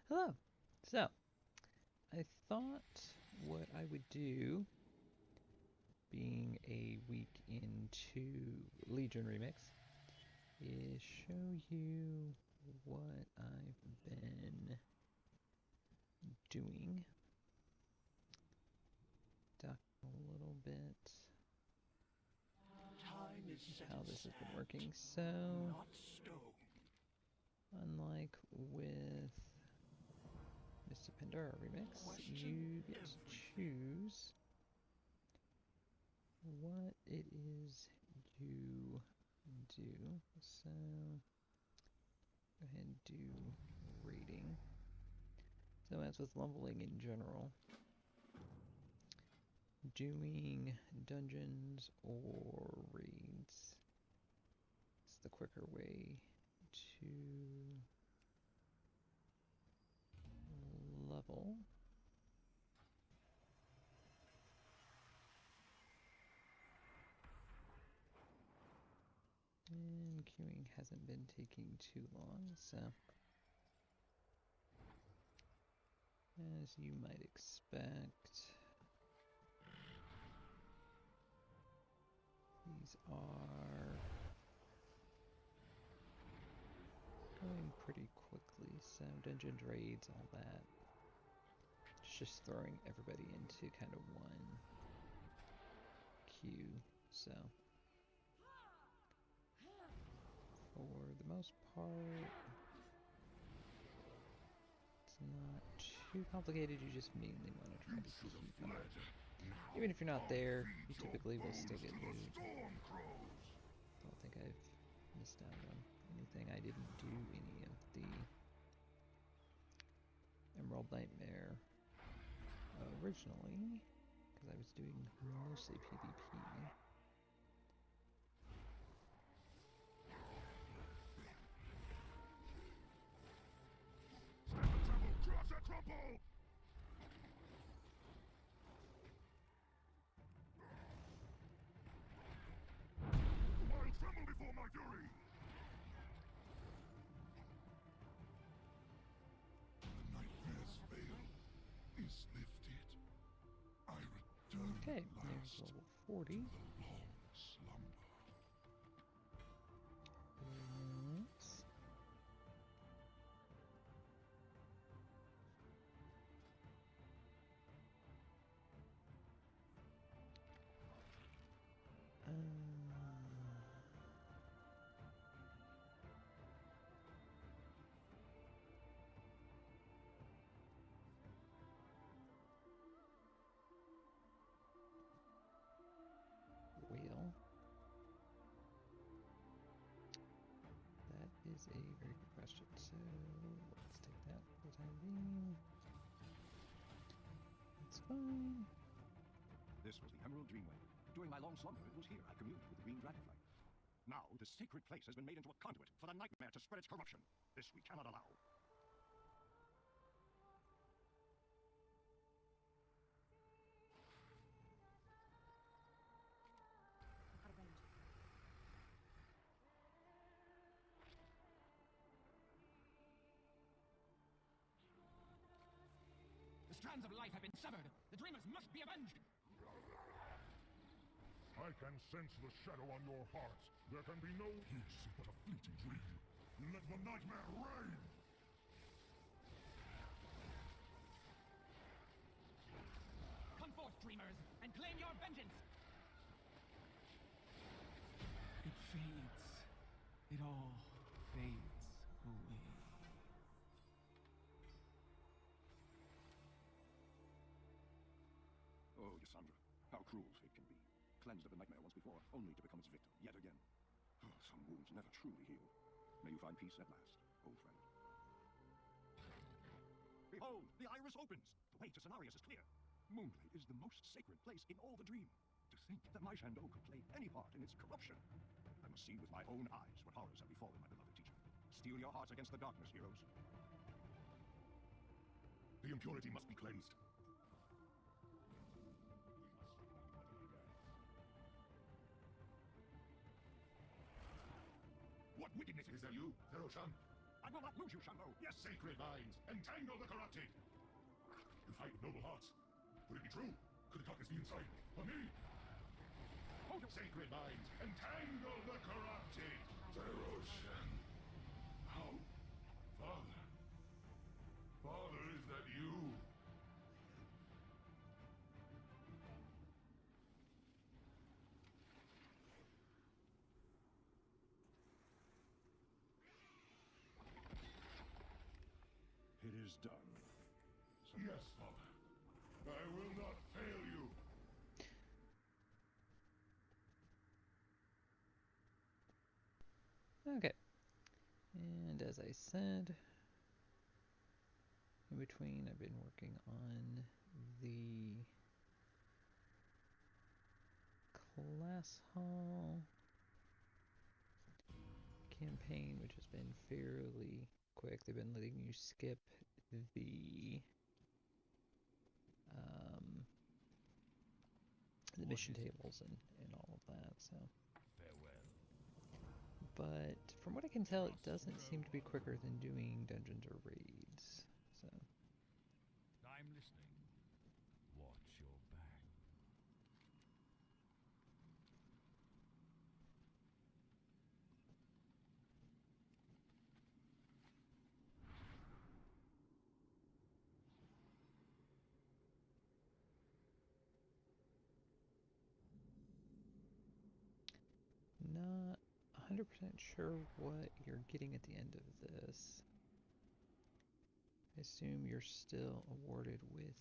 Hello. So, I thought what I would do, being a week into Legion Remix, is show you what I've been doing. Talk a little bit how this has been working. So, unlike with Mr. Pandora Remix, you get to choose what it is you do. So, go ahead and do rating. So as with leveling in general, doing dungeons or raids is the quicker way to level. And queuing hasn't been taking too long, so as you might expect, these are going pretty quickly, so dungeons, raids, all that. It's just throwing everybody into kind of one queue, so for the most part, it's not too complicated. You just mainly want to try to keep up. Even if you're not there, you typically will still get loot. Don't think I've missed out on anything. I didn't do any of the Emerald Nightmare originally, because I was doing mostly PvP. Tremble before my fury! The nightmare's veil is lifted. I return Okay, at there's last level 40. to the long slumber. Yes. Well, that is a very good question. So let's take that for the time being. That's fine. This was the Emerald Dreamway. During my long slumber, it was here I communed with the Green Dragonfly. Now, this sacred place has been made into a conduit for the nightmare to spread its corruption. This we cannot allow. Out of range. The strands of life have been severed. The dreamers must be avenged. I can sense the shadow on your hearts. There can be no peace but a fleeting dream. Let the nightmare reign! Come forth, dreamers, and claim your vengeance. It fades. It all fades away. Oh, Yasandra, how cruel fate can be. Cleansed of the nightmare once before, only to become its victim yet again. Oh, some wounds never truly heal. May you find peace at last, old friend. Behold, the iris opens! The way to Cenarius is clear. Moonglade is the most sacred place in all the dream. To think that my Shandow could play any part in its corruption. I must see with my own eyes what horrors have befallen my beloved teacher. Steel your hearts against the darkness, heroes. The impurity must be cleansed. What wickedness is there, you, Zero-chan? I will not lose you, Shanlo. Yes, Sacred minds, entangle the corrupted! You fight with noble hearts. Could it be true? Could the darkness be inside? Or me? hold your... Sacred minds, entangle the corrupted! Zeroshan. How? Father? Father, is that you? It is done. Yes, Father. I will not fail you. Okay. And as I said, in between I've been working on the Class Hall campaign, which has been fairly quick. They've been letting you skip the mission tables and all of that, so. But from what I can tell, it doesn't seem to be quicker than doing dungeons or raids, so. I'm listening. Watch your back. Not 100% sure what you're getting at the end of this. I assume you're still awarded with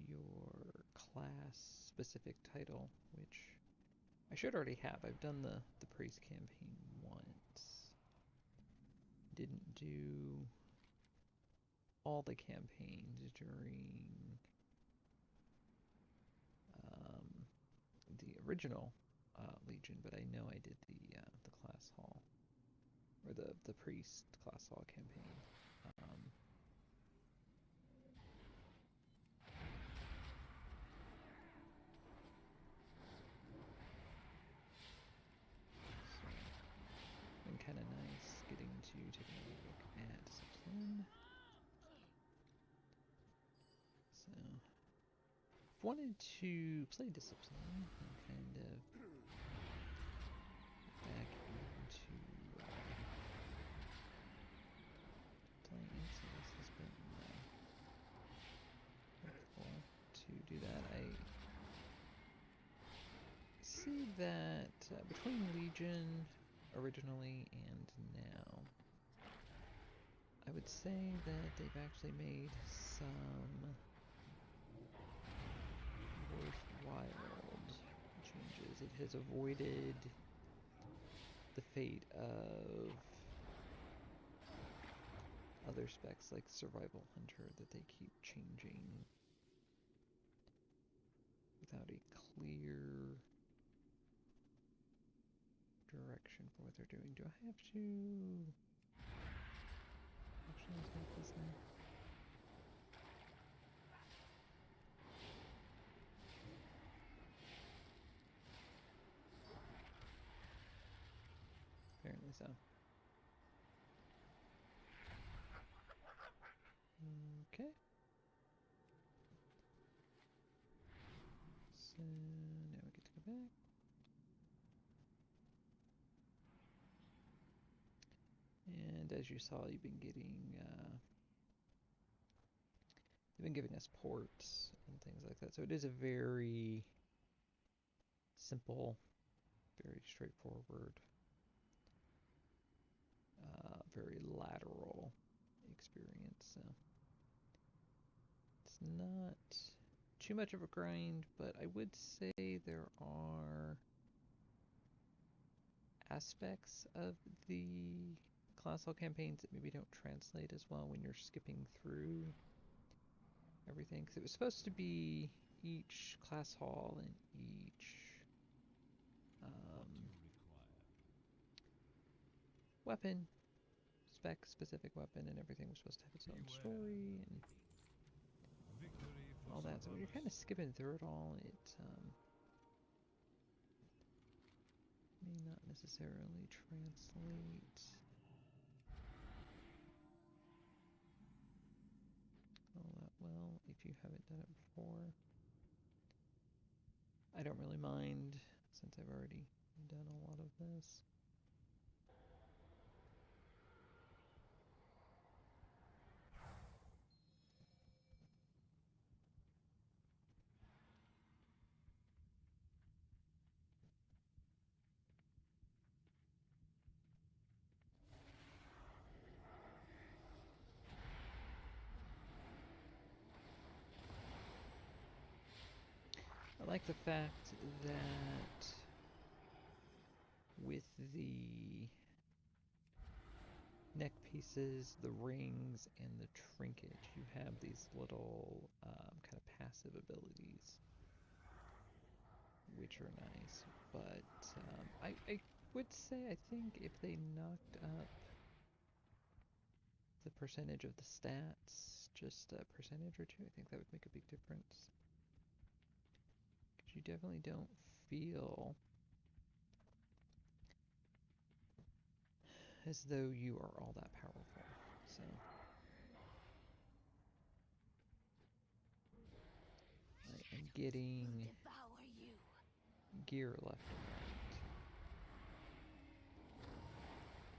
your class-specific title, which I should already have. I've done the priest campaign once. Didn't do all the campaigns during the original Legion, but I know I did the class hall, or the priest class hall campaign. So, been kind of nice getting to take another look at Discipline. So, wanted to play Discipline and kind of get back into playing it, so this has been helpful to do that. I see that between Legion originally and now, I would say that they've actually made some worthwhile changes. It has avoided the fate of other specs like Survival Hunter that they keep changing without a clear direction for what they're doing. Do I have to actually take this now? Apparently so. Okay. So now we get to go back. And as you saw, you've been getting they've been giving us ports and things like that. So it is a very simple, very straightforward, very lateral experience. So it's not too much of a grind, but I would say there are aspects of the class hall campaigns that maybe don't translate as well when you're skipping through everything. Because it was supposed to be each class hall and each weapon, specific weapon, and everything was supposed to have its own story and all that. So when you're kind of skipping through it all, it may not necessarily translate well if you haven't done it before. I don't really mind since I've already done a lot of this. I like the fact that with the neck pieces, the rings, and the trinket, you have these little kind of passive abilities, which are nice. But I would say I think if they knocked up the percentage of the stats, just a percentage or two, I think that would make a big difference. Because you definitely don't feel as though you are all that powerful. So I am getting Devour you. gear left and right.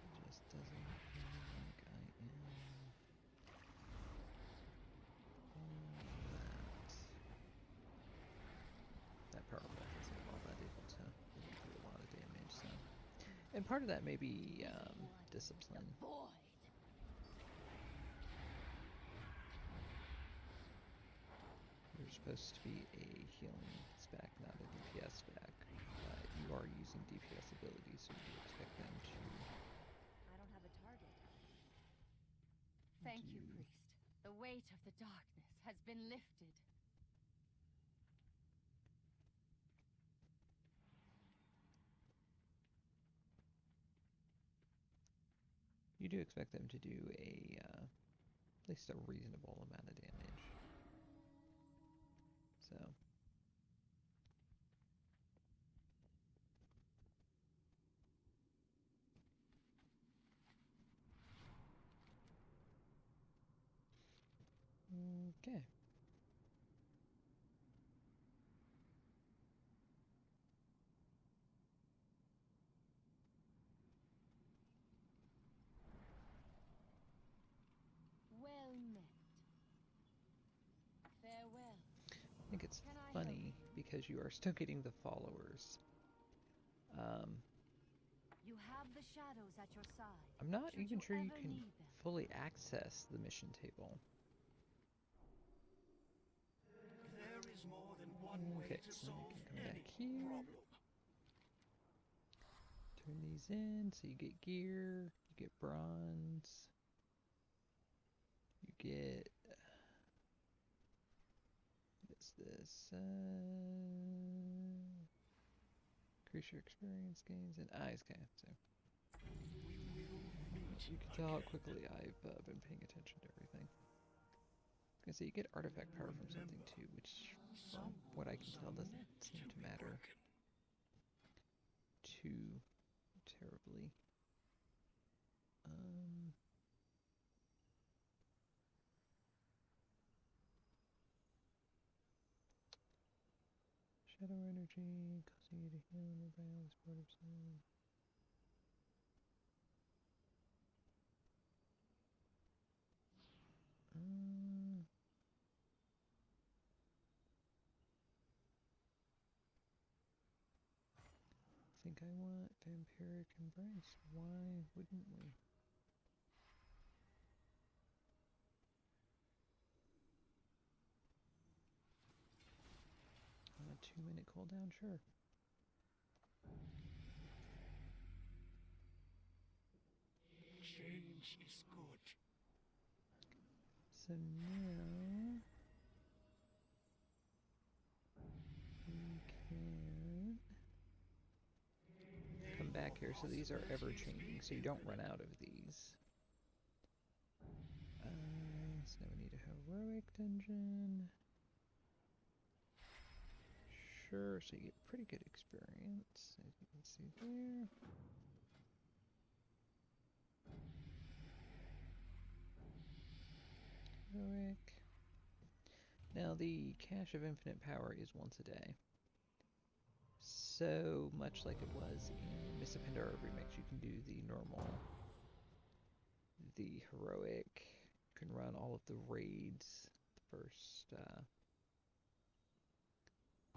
It just doesn't feel like I am that powerful. Isn't all that able to do a lot of damage. So, and part of that may be discipline. The void. You're supposed to be a healing spec, not a DPS spec, but you are using DPS abilities, so you expect them to. I don't have a target. Thank you, priest. The weight of the darkness has been lifted. You do expect them to do at least a reasonable amount of damage. So. Okay. Well met. Farewell. I think it's Can I funny because you are still getting the followers. You have the shadows at your side. I'm not should even sure you ever can need them. fully access the mission table. There is more than one way Okay, to so then solve we can come any back here. problem. Turn these in, so you get gear, you get bronze, you get. What is this? Increase your experience gains and eyes. Okay, so you can tell how quickly I've been paying attention to everything. I was gonna say you get artifact power from something too, which, from what I can tell, doesn't seem to matter too terribly. Shadow energy causing you to heal nearby on this part of sound. I think I want Vampiric Embrace. Why wouldn't we? On a 2-minute cooldown, sure. Change is good. So now we can come back here. So these are ever changing, so you don't run out of these. So now we need a heroic dungeon. Sure, so you get pretty good experience, as you can see there. Heroic. Now, the Cache of Infinite Power is once a day. So much like it was in Mists of Pandaria Remix, you can do the normal, the heroic, you can run all of the raids. The first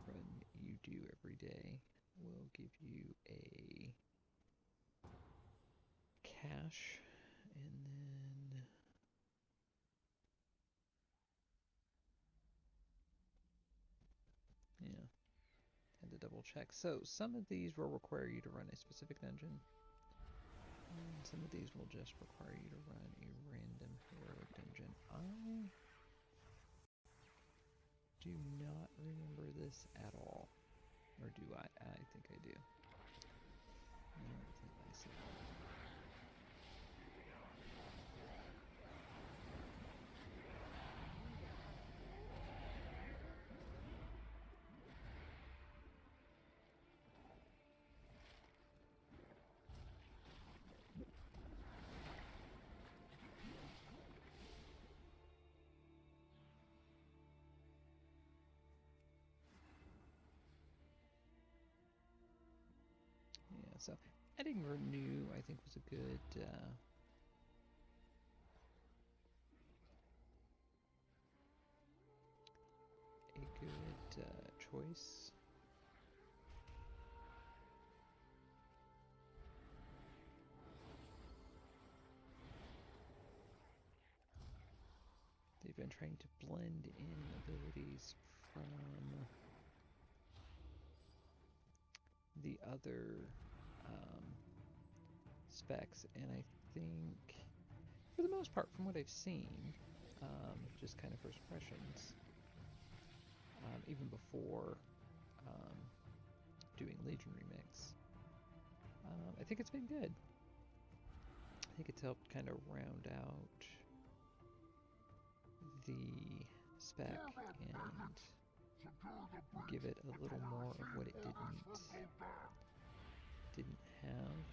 run you do every day will give you a cache, and then yeah, had to double check. So some of these will require you to run a specific dungeon, and some of these will just require you to run a random heroic dungeon. I do not remember this at all. Or do I? I think I do. Now that I say that. Yeah, so adding Renew, I think, was a good choice. They've been trying to blend in abilities from the other specs, and I think, for the most part, from what I've seen, just kind of first impressions, even before doing Legion Remix, I think it's been good. I think it's helped kind of round out the spec and give it a little more of what it didn't have.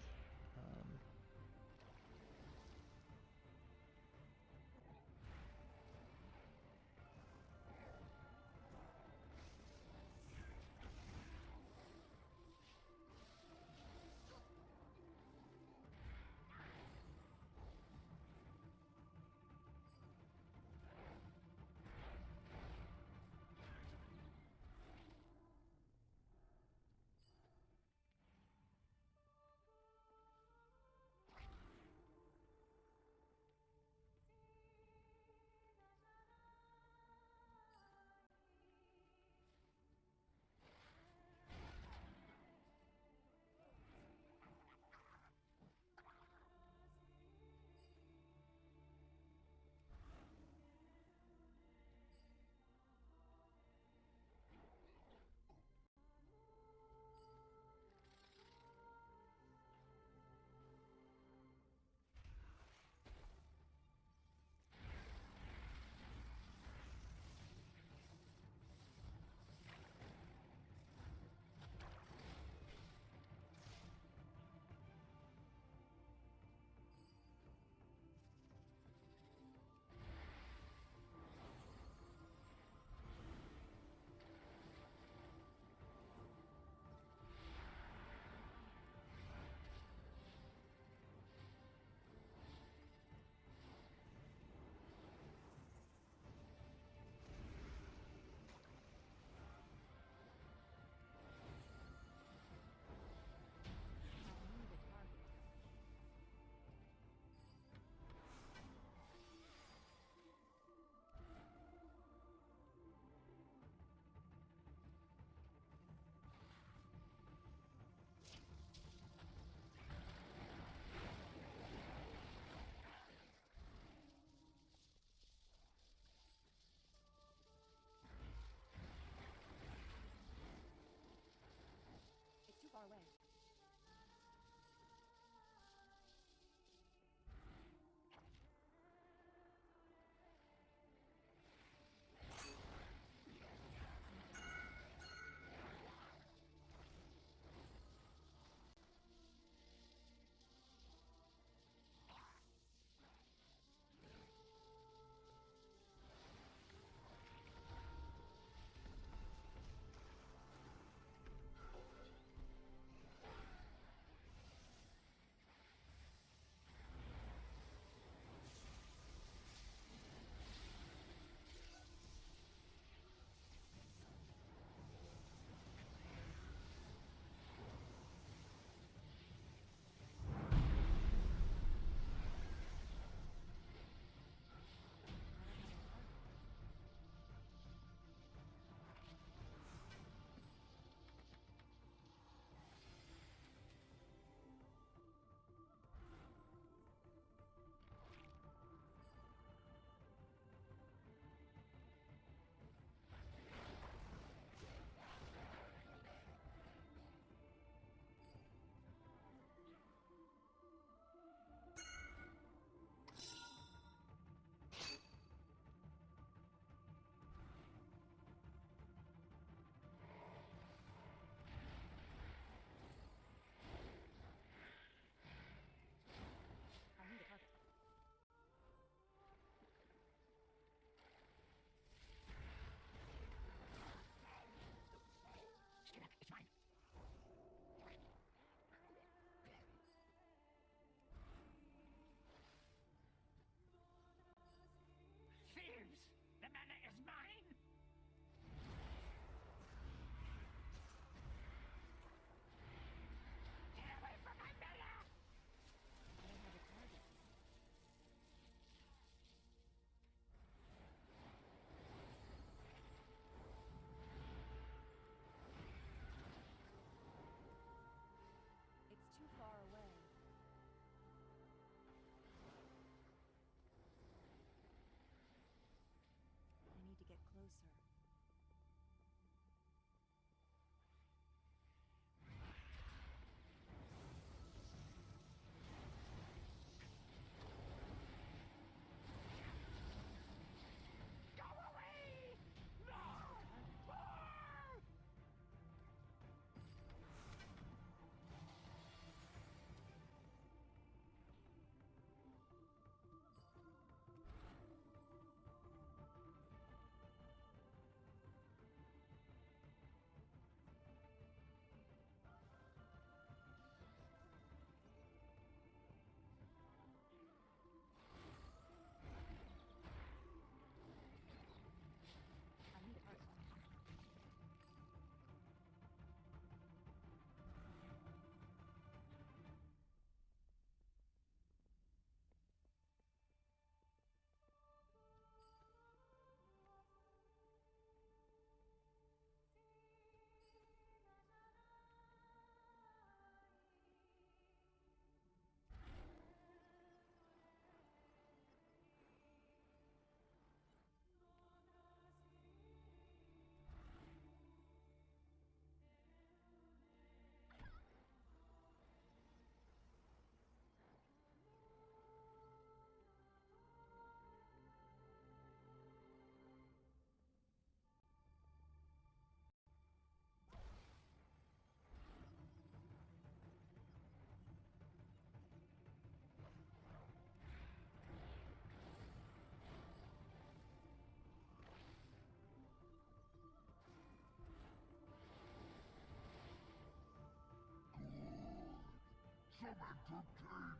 entertainment.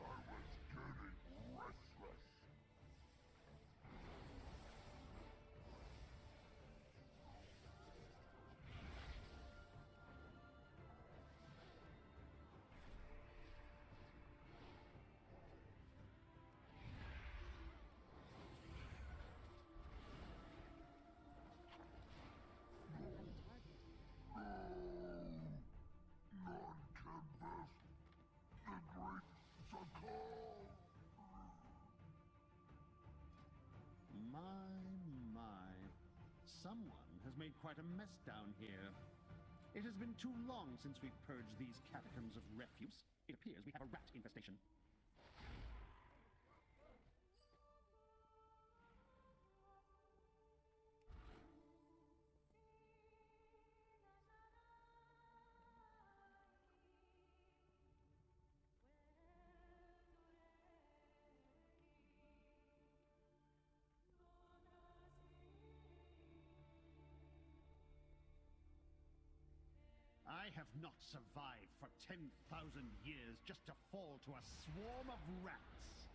I was getting restless. None can best the great Zakal. My. Someone has made quite a mess down here. It has been too long since we've purged these catacombs of refuse. It appears we have a rat infestation. I have not survived for 10,000 years just to fall to a swarm of rats.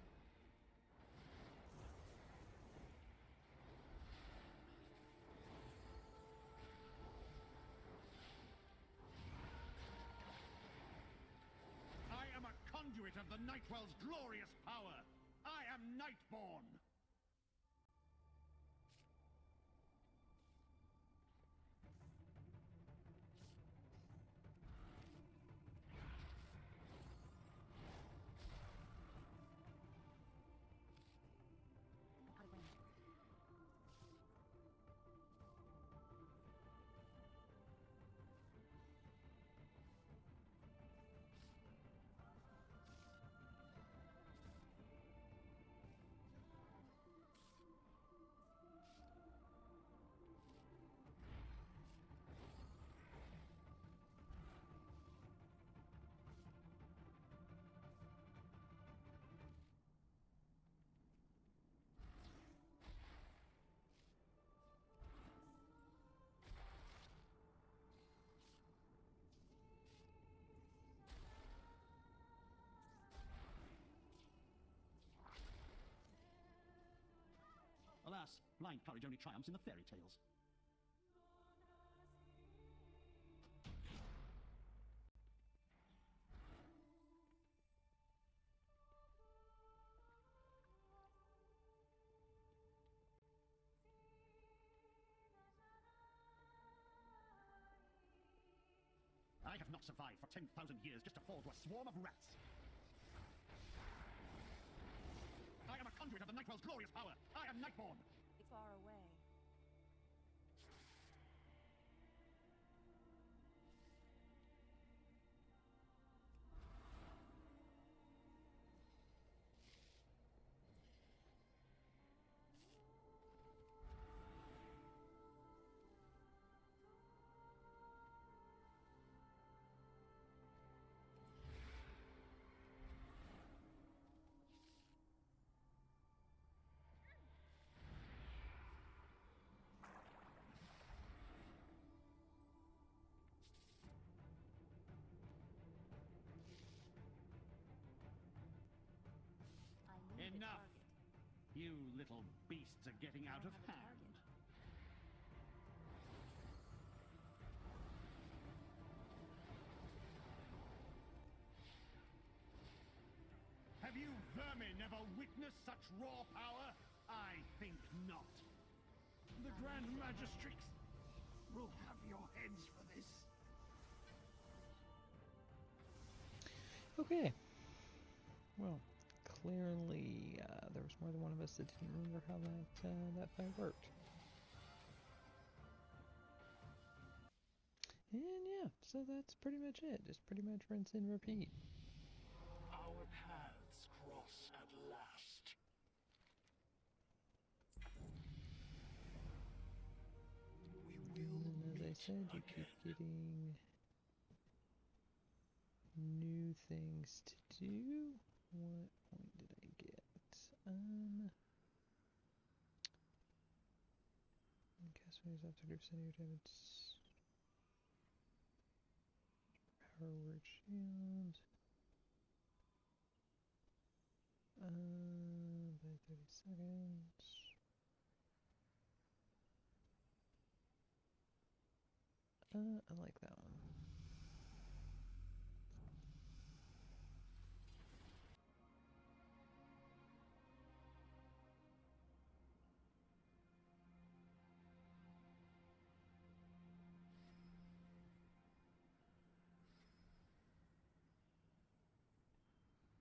I am a conduit of the Nightwell's glorious power. I am Nightborn. Out of range. Alas, blind courage only triumphs in the fairy tales. I have not survived for 10,000 years just to fall to a swarm of rats. I am a conduit of the Nightwell's glorious power. I am Nightborn. Far away. I need a Enough. target. You little beasts are getting out of I have a hand. target. Have you vermin ever witnessed such raw power? I think not. The Grand Magistrix will have your heads for this. Okay. Well, clearly there was more than one of us that didn't remember how that fight worked. And yeah, so that's pretty much it. Just pretty much rinse and repeat. Our paths cross at last. We will And as I meet said, you keep again. getting new things to do. What point did I get? Castways after 30% of your damage. Power word shield. I like that one.